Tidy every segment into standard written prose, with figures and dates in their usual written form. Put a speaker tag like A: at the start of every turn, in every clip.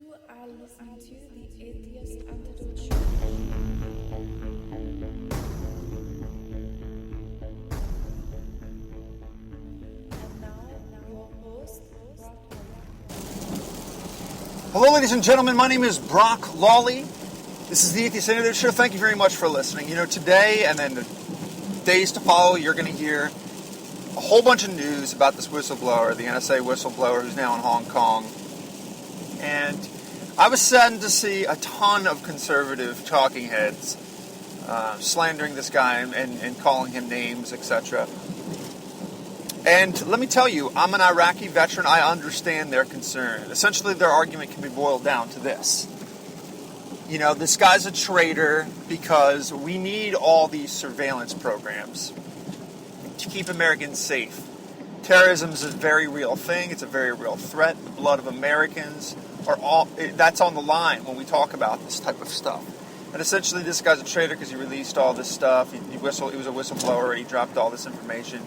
A: You are listening to the Atheist Antidote show. And now, your host, Brock Lawley.
B: Hello, ladies and gentlemen. My name is Brock Lawley. This is the Atheist Antidote show. Thank you very much for listening. You know, today and then the days to follow, you're going to hear a whole bunch of news about this whistleblower, the NSA whistleblower who's now in Hong Kong. And I was saddened to see a ton of conservative talking heads slandering this guy and calling him names, etc. And let me tell you, I'm an Iraqi veteran. I understand their concern. Essentially, their argument can be boiled down to this. You know, this guy's a traitor because we need all these surveillance programs to keep Americans safe. Terrorism is a very real thing. It's a very real threat. The blood of Americans that's on the line when we talk about this type of stuff. And essentially, this guy's a traitor because he released all this stuff. He was a whistleblower. He dropped all this information.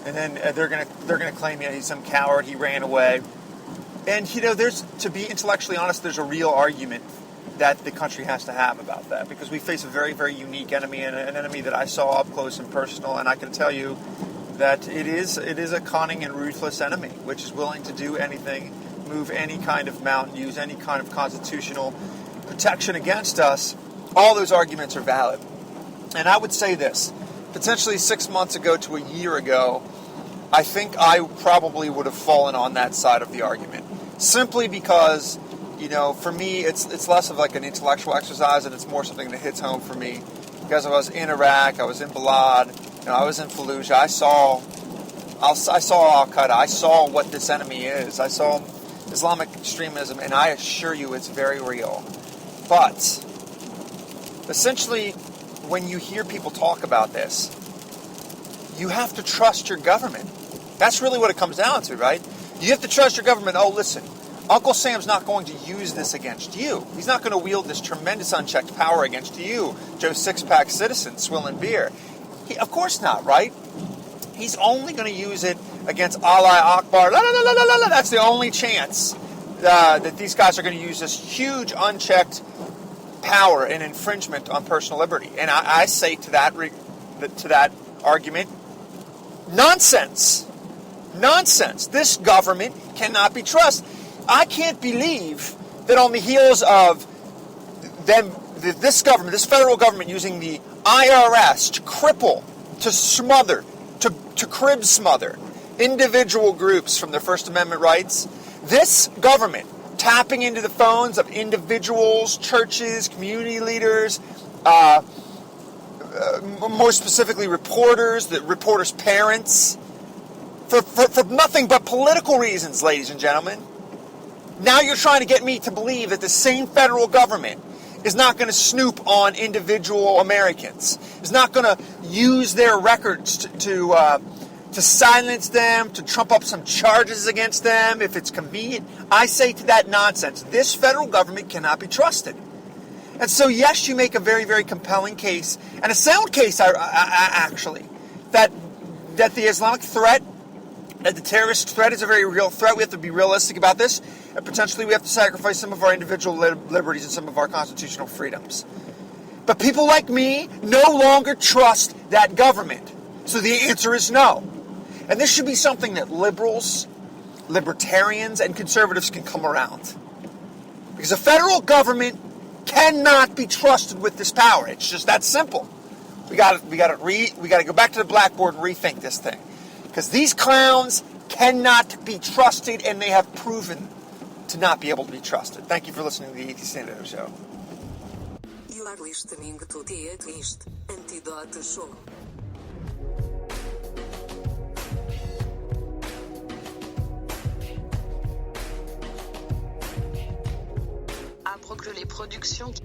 B: And then they're gonna claim he's some coward. He ran away. And you know, to be intellectually honest, there's a real argument that the country has to have about that, because we face a very, very unique enemy, and an enemy that I saw up close and personal. And I can tell you that it is a cunning and ruthless enemy, which is willing to do anything, move any kind of mountain, use any kind of constitutional protection against us. All those arguments are valid. And I would say this, potentially 6 months ago to a year ago, I think I probably would have fallen on that side of the argument. Simply because, you know, for me, it's less of like an intellectual exercise, and it's more something that hits home for me. Because I was in Iraq, I was in Balad, I was in Fallujah. I saw Al-Qaeda. I saw what this enemy is. I saw Islamic extremism, and I assure you it's very real. But essentially, when you hear people talk about this, you have to trust your government. That's really what it comes down to, right? You have to trust your government. Oh, listen, Uncle Sam's not going to use this against you. He's not going to wield this tremendous unchecked power against you, Joe Six-Pack citizen swilling beer. Of course not, right? He's only going to use it against Allah Akbar. That's the only chance that these guys are going to use this huge unchecked power and infringement on personal liberty. And I say to that argument, nonsense. Nonsense. This government cannot be trusted. I can't believe that on the heels of this government, this federal government, using the IRS to cripple, to smother, to crib smother individual groups from their First Amendment rights, this government tapping into the phones of individuals, churches, community leaders, more specifically reporters, the reporters' parents, for nothing but political reasons, ladies and gentlemen. Now you're trying to get me to believe that the same federal government is not going to snoop on individual Americans, is not going to use their records to silence them, to trump up some charges against them if it's convenient. I say to that nonsense, this federal government cannot be trusted. And so, yes, you make a very, very compelling case, and a sound case, actually, that the Islamic threat, that the terrorist threat is a very real threat. We have to be realistic about this, and potentially we have to sacrifice some of our individual liberties and some of our constitutional freedoms. But people like me no longer trust that government. So the answer is no. And this should be something that liberals, libertarians, and conservatives can come around. Because the federal government cannot be trusted with this power. It's just that simple. We got to go back to the blackboard and rethink this thing. Because these clowns cannot be trusted, and they have proven to not be able to be trusted. Thank you for listening to the Atheist Antidote show.
C: You are listening to the Atheist Antidote show.
D: À Brock les productions.